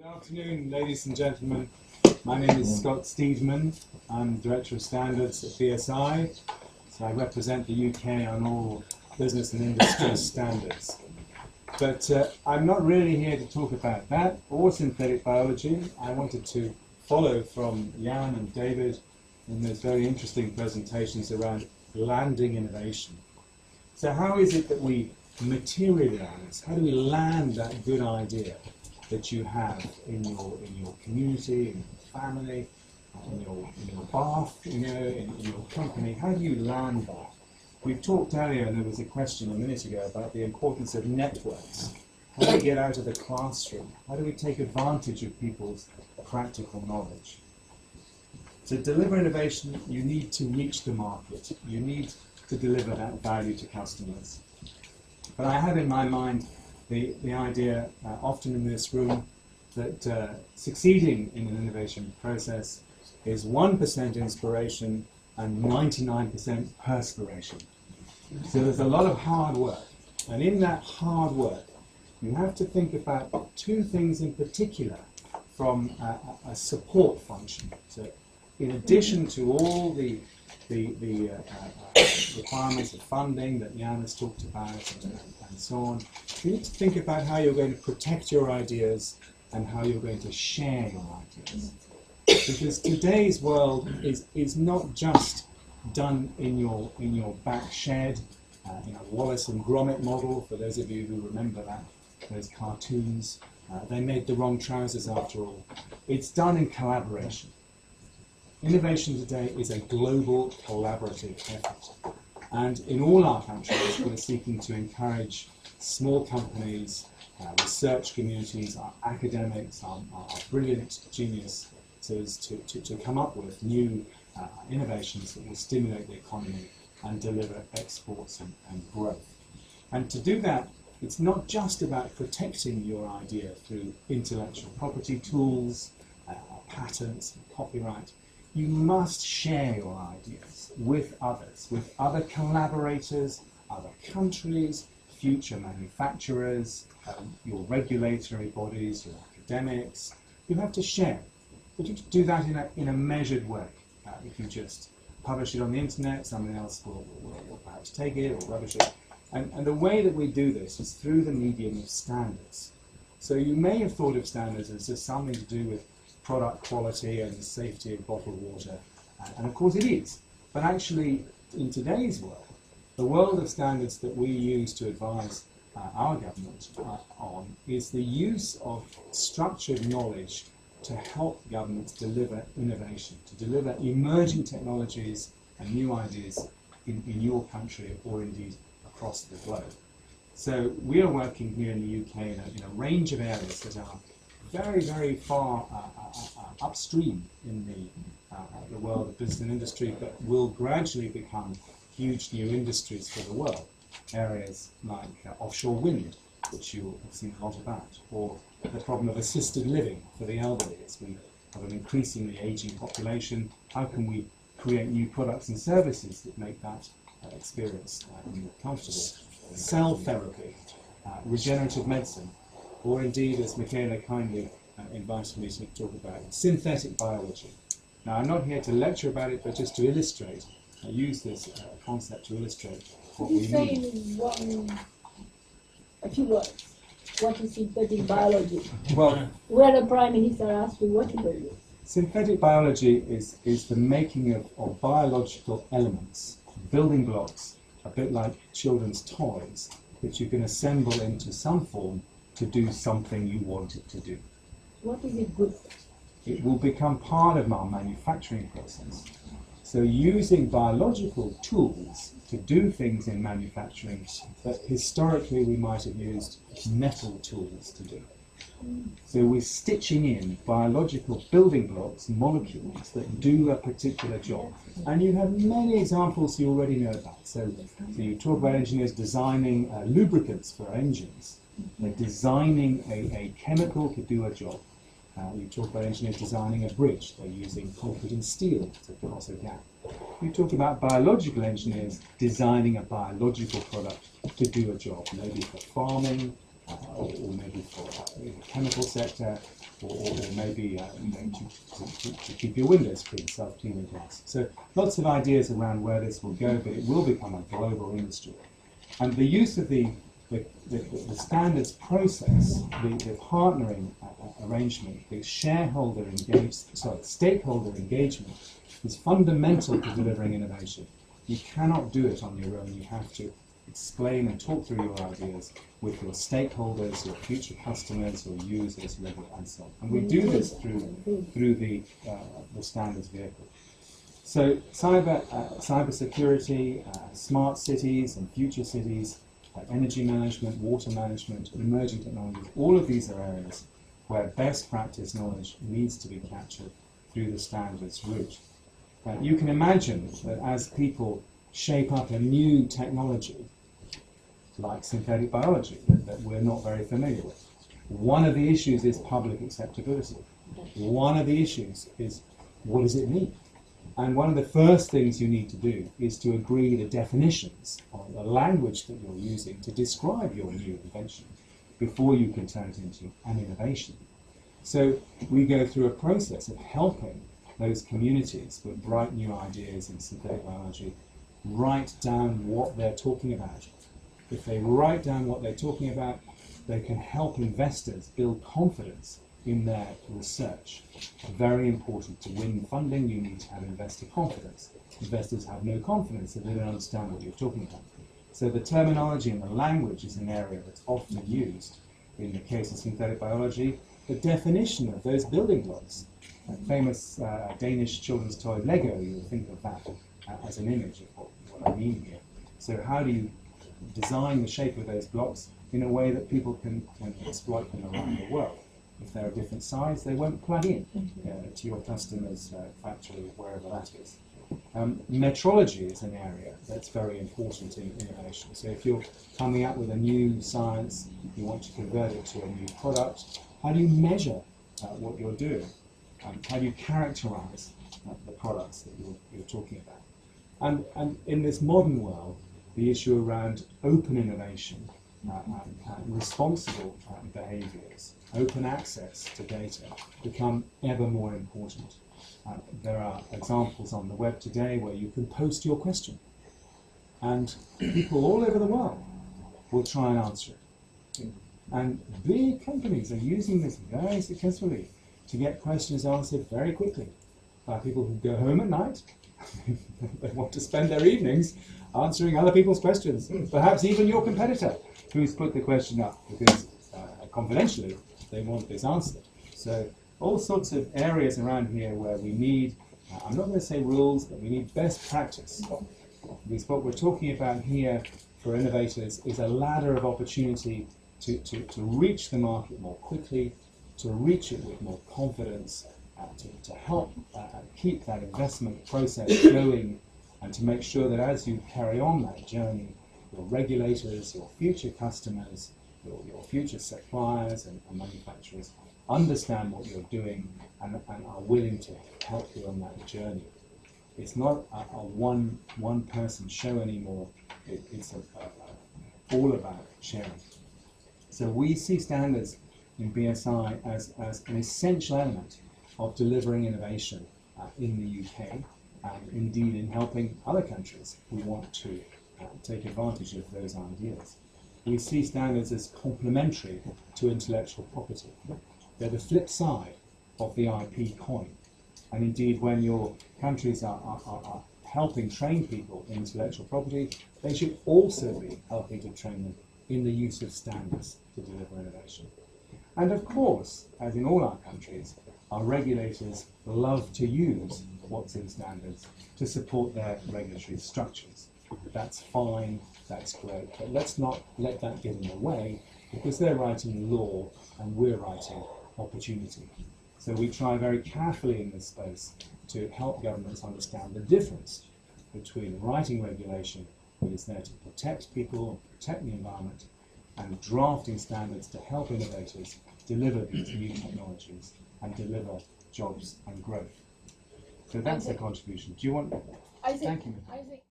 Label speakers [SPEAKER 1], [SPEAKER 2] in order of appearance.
[SPEAKER 1] Good afternoon, ladies and gentlemen. My name is Scott Steedman. I'm Director of Standards at BSI, so I represent the UK on all business and industry standards. But I'm not really here to talk about that or synthetic biology. I wanted to follow from Jan and David in those very interesting presentations around landing innovation. So how is it that we materialize? How do we land that good idea that you have in your community, in your family, in your bath, in your company? How do you land that? We talked earlier, and there was a question a minute ago about the importance of networks. How do we get out of the classroom? How do we take advantage of people's practical knowledge? To deliver innovation, you need to reach the market. You need to deliver that value to customers. But I have in my mind the idea, often in this room, that succeeding in an innovation process is 1% inspiration and 99% perspiration. So there's a lot of hard work. And in that hard work, you have to think about two things in particular from a support function. So in addition to all the requirements of funding that Jan has talked about and so on, you need to think about how you're going to protect your ideas and how you're going to share your ideas. Because today's world is not just done in your back shed, in a Wallace and Gromit model, for those of you who remember that, those cartoons. They made the wrong trousers after all. It's done in collaboration. Innovation today is a global collaborative effort. And in all our countries, we're seeking to encourage small companies, research communities, our academics, our brilliant geniuses to come up with new innovations that will stimulate the economy and deliver exports and growth. And to do that, it's not just about protecting your idea through intellectual property tools, patents, and copyright. You must share your ideas with others, with other collaborators, other countries, future manufacturers, your regulatory bodies, your academics. You have to share. But you do that in a measured way. If you just publish it on the internet, someone else will perhaps take it or rubbish it. And the way that we do this is through the medium of standards. So you may have thought of standards as just something to do with product quality and the safety of bottled water, and of course it is. But actually, in today's world, the world of standards that we use to advise our government on is the use of structured knowledge to help governments deliver innovation, to deliver emerging technologies and new ideas in your country or indeed across the globe. So we are working here in the UK in a range of areas that are very, very far upstream in the world of business and industry, but will gradually become huge new industries for the world. Areas like offshore wind, which you have seen a lot about, or the problem of assisted living for the elderly. As we have an increasingly aging population, how can we create new products and services that make that experience more comfortable? Cell therapy, regenerative medicine, or indeed, as Michaela kindly invited me to talk about, synthetic biology. Now, I'm not here to lecture about it, but just to illustrate. I use this concept to illustrate what we mean.
[SPEAKER 2] A few words. What is synthetic biology?
[SPEAKER 1] Well,
[SPEAKER 2] Where the Prime Minister asked you what it is.
[SPEAKER 1] Synthetic biology is the making of biological elements, building blocks, a bit like children's toys, that you can assemble into some form to do something you want it to do.
[SPEAKER 2] What is it good for?
[SPEAKER 1] It will become part of our manufacturing process. So using biological tools to do things in manufacturing that historically we might have used metal tools to do. So we're stitching in biological building blocks, molecules that do a particular job. And you have many examples you already know about. So you talk about engineers designing lubricants for engines. They're designing a chemical to do a job. You talk about engineers designing a bridge. They're using concrete and steel to cross a gap. You talk about biological engineers designing a biological product to do a job, maybe for farming, or maybe for the chemical sector, or maybe to keep your windows clean, self-cleaning glass. So lots of ideas around where this will go, but it will become a global industry. And the use of the standards process, the partnering arrangement, the stakeholder engagement is fundamental to delivering innovation. You cannot do it on your own. You have to explain and talk through your ideas with your stakeholders, your future customers, your users, and so on. And we do this through the standards vehicle. So cyber security, smart cities and future cities, energy management, water management, emerging technologies, all of these are areas where best practice knowledge needs to be captured through the standards route. You can imagine that as people shape up a new technology, like synthetic biology, that we're not very familiar with, one of the issues is public acceptability. One of the issues is, what does it mean? And one of the first things you need to do is to agree the definitions of the language that you're using to describe your new invention before you can turn it into an innovation. So we go through a process of helping those communities with bright new ideas in synthetic biology write down what they're talking about. If they write down what they're talking about, they can help investors build confidence in their research. Very important. To win funding, you need to have investor confidence. Investors have no confidence if they don't understand what you're talking about. So the terminology and the language is an area that's often used. In the case of synthetic biology, the definition of those building blocks. A famous Danish children's toy Lego, you'll think of that as an image of what I mean here. So how do you design the shape of those blocks in a way that people can exploit them around the world? If they're a different size, they won't plug in to your customer's factory, wherever that is. Metrology is an area that's very important in innovation. So if you're coming up with a new science, you want to convert it to a new product, how do you measure what you're doing? How do you characterize the products that you're talking about? And in this modern world, the issue around open innovation and responsible behaviors, open access to data, become ever more important. There are examples on the web today where you can post your question, and people all over the world will try and answer it. And big companies are using this very successfully to get questions answered very quickly by people who go home at night. They want to spend their evenings answering other people's questions, perhaps even your competitor who's put the question up, because confidentially they want this answered. So all sorts of areas around here where we need, I'm not going to say rules, but we need best practice. Because what we're talking about here for innovators is a ladder of opportunity to reach the market more quickly, to reach it with more confidence, to help keep that investment process going, and to make sure that as you carry on that journey, your regulators, your future customers, your future suppliers and manufacturers understand what you're doing and are willing to help you on that journey. It's not a one-person show anymore. It's all about sharing. So we see standards in BSI as an essential element of delivering innovation in the UK, and indeed in helping other countries who want to take advantage of those ideas. We see standards as complementary to intellectual property. They're the flip side of the IP coin. And indeed, when your countries are helping train people in intellectual property, they should also be helping to train them in the use of standards to deliver innovation. And of course, as in all our countries, our regulators love to use what's in standards to support their regulatory structures. That's fine, that's great, but let's not let that get in the way, because they're writing law and we're writing opportunity. So we try very carefully in this space to help governments understand the difference between writing regulation that is there to protect people, protect the environment, and drafting standards to help innovators deliver these new technologies and deliver jobs and growth. So that's the contribution. Do you want?
[SPEAKER 2] I think,
[SPEAKER 1] Thank you.